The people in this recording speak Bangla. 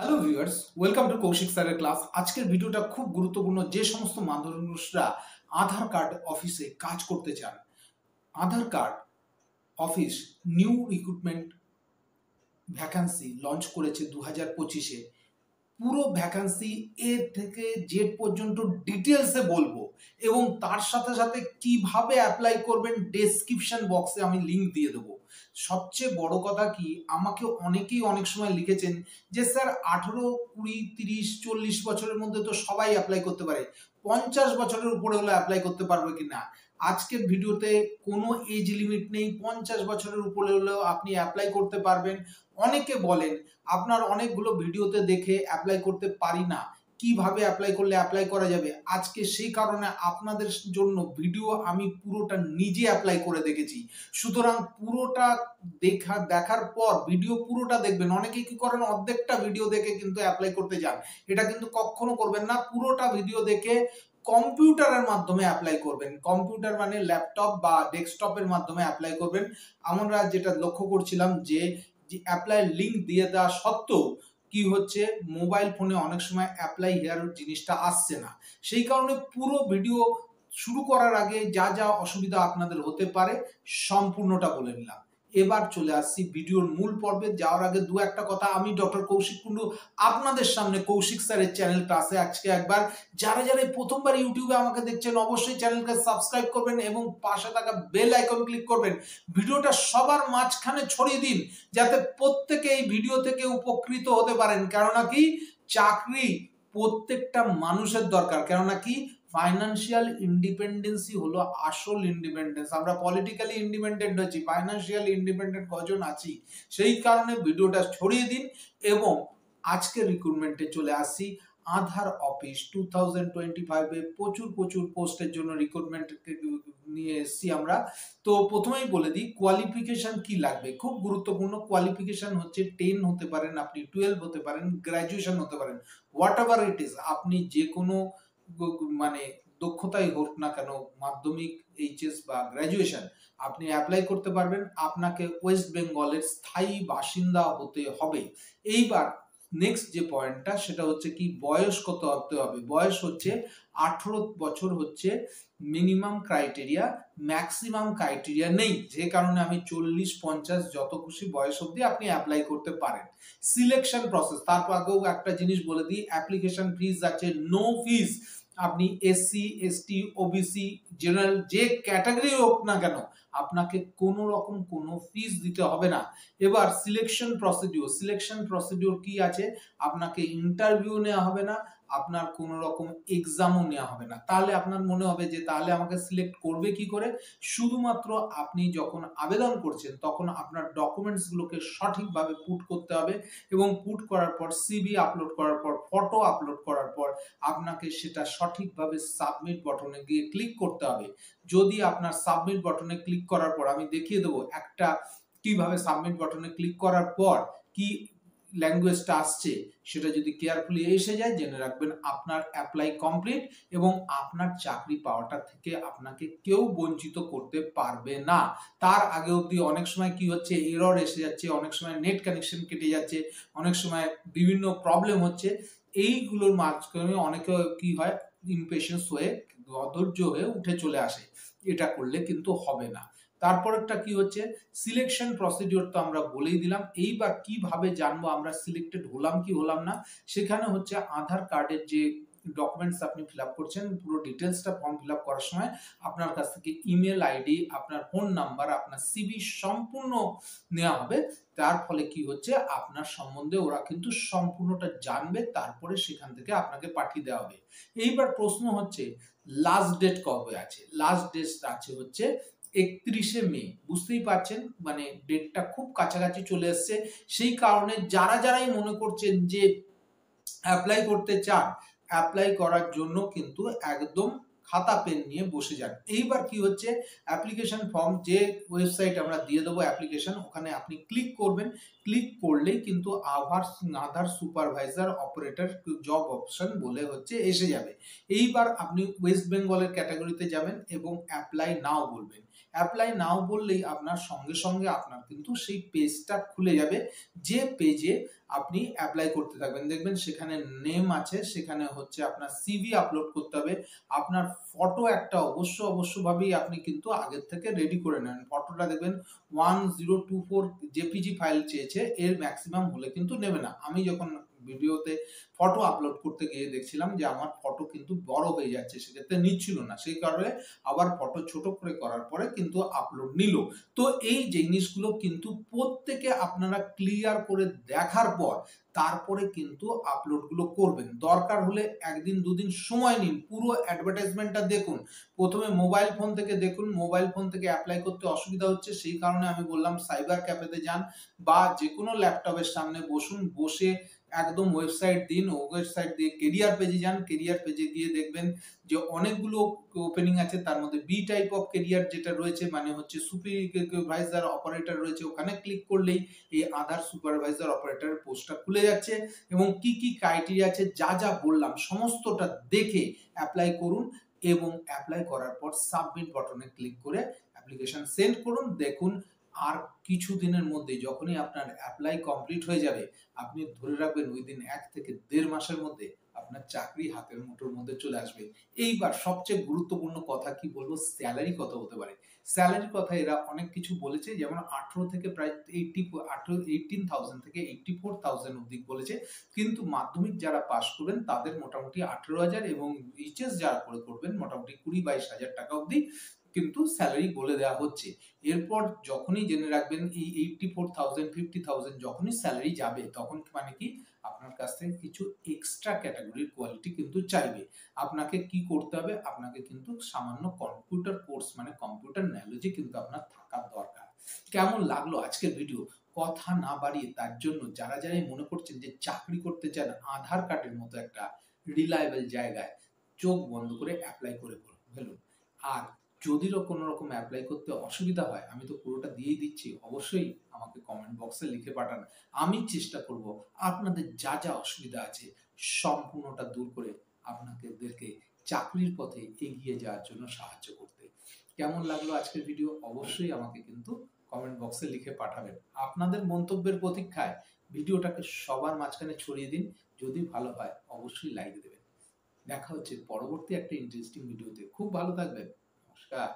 Hello viewers, welcome to Kaushik স্যারের ক্লাস। আজকের ভিডিওটা খুব গুরুত্বপূর্ণ। যে সমস্ত মানুষরা আধার কার্ড অফিসে কাজ করতে চান, Aadhaar card office new recruitment vacancy launch করেছে 2025-এ। পুরো ভ্যাকান্সি এ থেকে জেড পর্যন্ত ডিটেলসে বলবো এবং তার সাথে সাথে কিভাবে অ্যাপ্লাই করবেন ডেসক্রিপশন বক্সে আমি লিংক দিয়ে দেবো। সবচেয়ে বড় কথা কি, আমাকে অনেকেই অনেক সময় লিখেছেন যে স্যার 18, 20, 30, 40 বছরের মধ্যে তো সবাই অ্যাপ্লাই করতে পারে, 50 বছরের উপরে হলে অ্যাপ্লাই করতে পারবে কিনা। আজকের ভিডিওতে কোনো এজ লিমিট নেই, 50 বছরের উপরে হলেও আপনি অ্যাপ্লাই করতে পারবেন। অনেকে বলেন আপনার অনেকগুলো ভিডিওতে দেখে অ্যাপ্লাই করতে পারি না, কিভাবে অ্যাপ্লাই করলে অ্যাপ্লাই করা যাবে। আজকে সেই কারণে আপনাদের জন্য ভিডিও আমি পুরোটা নিজে অ্যাপ্লাই করে দেখেছি, সুতরাং পুরোটা দেখার পর ভিডিও পুরোটা দেখবেন। অনেকে কি করেন, অর্ধেকটা ভিডিও দেখে কিন্তু অ্যাপ্লাই করতে যান, এটা কিন্তু কখনো করবেন না। পুরোটা ভিডিও দেখে কম্পিউটারের মাধ্যমে অ্যাপ্লাই করবেন। কম্পিউটার মানে ল্যাপটপ বা ডেস্কটপের মাধ্যমে অ্যাপ্লাই করবেন। আমরা যেটা লক্ষ্য করছিলাম যে অ্যাপ্লাই লিংক দিয়ে দেওয়া সত্ত্বেও কি হচ্ছে, মোবাইল ফোনে অনেক সময় অ্যাপ্লাই হেয়ার জিনিসটা আসছে না। সেই কারণে পুরো ভিডিও শুরু করার আগে যা যা অসুবিধা আপনাদের হতে পারে সম্পূর্ণটা বলে নিলাম। এবার চলে আসছি ভিডিওর মূল পর্বে। যাওয়ার আগে দু একটা কথা, আমি ডক্টর কৌশিক কুন্ডু আপনাদের সামনে কৌশিক স্যারের চ্যানেল ক্লাসে আজকে একবার যারা যারা প্রথমবার ইউটিউবে আমাকে দেখছেন অবশ্যই চ্যানেলকে সাবস্ক্রাইব করবেন এবং পাশে থাকা বেল আইকন ক্লিক করবেন। ভিডিওটা সবার মাঝখানে ছড়িয়ে দিন যাতে প্রত্যেকে এই ভিডিও থেকে উপকৃত হতে পারেন। কেননা কি, চাকরি প্রত্যেকটা মানুষের দরকার। কেননা কি, ফাইন্যান্সিয়াল ইন্ডিপেন্ডেন্সই হলো আসল ইন্ডিপেন্ডেন্স। আমরা পলিটিক্যালি ইন্ডিপেন্ডেন্ট হচ্ছি, ফাইন্যান্সিয়াল ইন্ডিপেন্ডেন্ট কজন আছি। সেই কারণে ভিডিওটা ছড়িয়ে দিন এবং আজকের রিক্রুটমেন্টে চলে আসছি। আধার অফিস 2025-এ প্রচুর পোস্টের জন্য রিক্রুটমেন্ট নিয়ে এসেছি আমরা। তো প্রথমেই বলে দিই কোয়ালিফিকেশন কি লাগবে, খুব গুরুত্বপূর্ণ। কোয়ালিফিকেশন হচ্ছে 10 হতে পারেন, আপনি 12 হতে পারেন, গ্র্যাজুয়েশন হতে পারেন, হোয়াট এভার ইট ইজ। আপনি যে কোনো মানে দক্ষতাই হোক না কেন, মাধ্যমিক, এইচএস বা গ্র্যাজুয়েশন, আপনি অ্যাপ্লাই করতে পারবেন। আপনাকে ওয়েস্ট বেঙ্গলের স্থায়ী বাসিন্দা হতে হবে। এইবার নেক্সট যে পয়েন্টটা সেটা হচ্ছে কি, বয়স কত হতে হবে। বয়স হচ্ছে 18 বছর হচ্ছে মিনিমাম ক্রাইটেরিয়া, ম্যাক্সিমাম ক্রাইটেরিয়া নেই। যে কারণে আমি 40-50 যত খুশি বয়স অবধি আপনি অ্যাপ্লাই করতে পারেন। সিলেকশন প্রসেস, তারপর আগেও একটা জিনিস বলে দিই, অ্যাপ্লিকেশন ফিস আছে নো ফিস। আপনি এসসি, এসটি, ওবিসি, জেনারেল যে ক্যাটাগরি হোক না কেন, আপনাকে কোনো রকম কোনো ফিস দিতে হবে না। এবার সিলেকশন প্রসিডিউর কি আছে, আপনাকে ইন্টারভিউ নেওয়া হবে না, আপনার কোনো রকম এক্সামও নেওয়া হবে না। তাহলে আপনার মনে হবে যে তাহলে আমাকে সিলেক্ট করবে কি করে। শুধুমাত্র আপনি যখন আবেদন করছেন তখন আপনার ডকুমেন্টস গুলোকে সঠিকভাবে পুট করতে হবে এবং পুট করার পর সিভি আপলোড করার পর, ফটো আপলোড করার পর আপনাকে সেটা সঠিকভাবে সাবমিট বাটনে গিয়ে ক্লিক করতে হবে। যদি আপনার সাবমিট বাটনে ক্লিক করার পর, আমি দেখিয়ে দেবো একটা কিভাবে সাবমিট বাটনে ক্লিক করার পর কি ল্যাঙ্গুয়েজটা আসছে, সেটা যদি কেয়ারফুলি এসে যায় জেনে রাখবেন আপনার অ্যাপ্লাই কমপ্লিট এবং আপনার চাকরি পাওয়াটা থেকে আপনাকে কেউ বঞ্চিত করতে পারবে না। তার আগে অবধি অনেক সময় কি হচ্ছে, এরর এসে যাচ্ছে, অনেক সময় নেট কানেকশন কেটে যাচ্ছে, অনেক সময় বিভিন্ন প্রবলেম হচ্ছে। এইগুলোর মাঝখানে অনেকে কি হয়, ইমপেশেন্স হয়ে, অধৈর্য হয়ে উঠে চলে আসে। এটা করলে কিন্তু হবে না। তারপর একটা কি হচ্ছে, সিলেকশন প্রসিডিওর তো আমরা বলেই দিলাম। এইবার কিভাবে জানবো আমরা সিলেক্টেড হলাম কি হলাম না, সেখানে হচ্ছে আধার কার্ডের যে ডকুমেন্টস আপনি ফিল আপ করছেন, পুরো ডিটেলসটা ফর্ম ফিল আপ করার সময় আপনার কাছ থেকে ইমেল আইডি, আপনার ফোন নাম্বার, আপনার সিভি সম্পূর্ণ নেওয়া হবে। তার ফলে কি হচ্ছে, আপনার সম্বন্ধে ওরা কিন্তু সম্পূর্ণটা জানবে, তারপরে সেখান থেকে আপনাকে পাঠিয়ে দেওয়া হবে। এইবার প্রশ্ন হচ্ছে লাস্ট ডেট কবে আছে। লাস্ট ডেট আছে হচ্ছে 31শে মে। বুঝতেই পারছেন, মানে ডেটটা খুব কাছাকাছি চলে এসছে। সেই কারণে যারাই মনে করছেন যে অ্যাপ্লাই করতে চান, অ্যাপ্লাই করার জন্য কিন্তু একদম খাতা পেন নিয়ে বসে যান। এইবার কি হচ্ছে, অ্যাপ্লিকেশন ফর্ম যে ওয়েবসাইট আমরা দিয়ে দেবো অ্যাপ্লিকেশন, ওখানে আপনি ক্লিক করবেন। ক্লিক করলেই কিন্তু আধার সুপারভাইজার অপারেটর জব অপশন বলে হচ্ছে এসে যাবে। এইবার আপনি ওয়েস্ট বেঙ্গলের ক্যাটাগরিতে যাবেন এবং অ্যাপ্লাই নাও বলবেন। অ্যাপ্লাই নাও বললেই আপনার সঙ্গে সঙ্গে আপনার কিন্তু সেই পেজটা খুলে যাবে, যে পেজে আপনি অ্যাপ্লাই করতে থাকবেন। দেখবেন সেখানে নেম আছে, সেখানে হচ্ছে আপনার সিভি আপলোড করতে হবে, আপনার ফটো একটা অবশ্যভাবেই আপনি কিন্তু আগের থেকে রেডি করে নেন। ফটোটা দেখবেন 1024 জেপিজি ফাইল চেয়েছে, এর ম্যাক্সিমাম হলে কিন্তু নেবে না। আমি যখন ভিডিওতে ফটো আপলোড করতে গিয়ে দেখছিলাম যে আমার ফটো কিন্তু বড় হয়ে যাচ্ছে, সেক্ষেত্রে নিচ্ছিল না, সেই কারণে আবার ফটো ছোট করে করার পরে কিন্তু আপলোড নিল। তো এই জিনিসগুলো কিন্তু প্রত্যেকে আপনারা ক্লিয়ার করে দেখার পর তারপরে কিন্তু আপলোডগুলো করবেন। দরকার হলে একদিন দুদিন সময় নিন, পুরো অ্যাডভার্টাইজমেন্টটা দেখুন। প্রথমে মোবাইল ফোন থেকে দেখুন, মোবাইল ফোন থেকে অ্যাপ্লাই করতে অসুবিধা হচ্ছে, সেই কারণে আমি বললাম সাইবার ক্যাফেতে যান বা যে কোনো ল্যাপটপের সামনে বসুন, বসে একদম ওয়েবসাইট দিন, ওয়েবসাইট দিয়ে কেরিয়ার পেজে যান, কেরিয়ার পেজে গিয়ে দেখবেন যে অনেকগুলো ওপেনিং আছে, তার মধ্যে বি টাইপ অফ কেরিয়ার যেটা রয়েছে মানে হচ্ছে সুপারভাইজার অপারেটর রয়েছে, ওখানে ক্লিক করলেই এই আধার সুপারভাইজার অপারেটরের পোস্টটা খুলে যাচ্ছে এবং কি কি ক্রাইটেরিয়া আছে যা বললাম সমস্তটা দেখে অ্যাপ্লাই করুন এবং অ্যাপ্লাই করার পর সাবমিট বাটনে ক্লিক করে অ্যাপ্লিকেশন সেন্ড করুন। দেখুন আর কিছু দিনের মধ্যে যখনই আপনার অ্যাপ্লাই কমপ্লিট হয়ে যাবে, আপনি ধরে রাখবেন উইদিন 1 থেকে 1.5 মাসের মধ্যে আপনার চাকরি হাতের মুঠোর মধ্যে চলে আসবে। এইবার সবচেয়ে গুরুত্বপূর্ণ কথা কি বলবো, স্যালারি কত হতে পারে। স্যালারির কথা এরা অনেক কিছু বলেছে, যেমন 18 থেকে প্রায় 18,000 থেকে 84,000 অবধি বলেছে, কিন্তু মাধ্যমিক যারা পাস করবেন তাদের মোটামুটি 18,000 এবং এইচএস যারা করবেন মোটামুটি 20-22,000 টাকা অবধি কিন্তু স্যালারি বলে দেওয়া হচ্ছে। এরপর যখনই জেনে রাখবেন এই 84,000 50,000 যখনই স্যালারি যাবে, তখন মানে কি আপনার কাছ থেকে কিছু এক্সট্রা ক্যাটাগরির কোয়ালিটি কিন্তু চাইবে। আপনাকে কি করতে হবে, আপনাকে কিন্তু সামান্য কম্পিউটার কোর্স মানে কম্পিউটার নলেজে কিন্তু আপনার থাকা দরকার। কেমন লাগলো আজকের ভিডিও? কথা না বাড়িয়ে তার জন্য যারাই মনে করছেন যে চাকরি করতে চান আধার কার্ডের মতো একটা রিলায়েবল জায়গায়, চোখ বন্ধ করে অ্যাপ্লাই করে ফেলুন। আর যদি কোনো রকম অ্যাপ্লাই করতে অসুবিধা হয়, আমি তো পুরোটা দিয়েই দিচ্ছি, অবশ্যই আমাকে কমেন্ট বক্সে লিখে পাঠান। আমি চেষ্টা করব আপনাদের যা অসুবিধা আছে সম্পূর্ণটা দূর করে আপনাদেরকে চাকরির পথে এগিয়ে যাওয়ার জন্য সাহায্য করতে। কেমন লাগলো আজকের ভিডিও অবশ্যই আমাকে কিন্তু কমেন্ট বক্সে লিখে পাঠাবেন। আপনাদের মন্তব্যের প্রতীক্ষায় ভিডিওটাকে সবার মাঝখানে ছড়িয়ে দিন। যদি ভালো হয় অবশ্যই লাইক দেবেন। দেখা হচ্ছে পরবর্তী একটা ইন্টারেস্টিং ভিডিওতে। খুব ভালো থাকবেন। নমস্কার।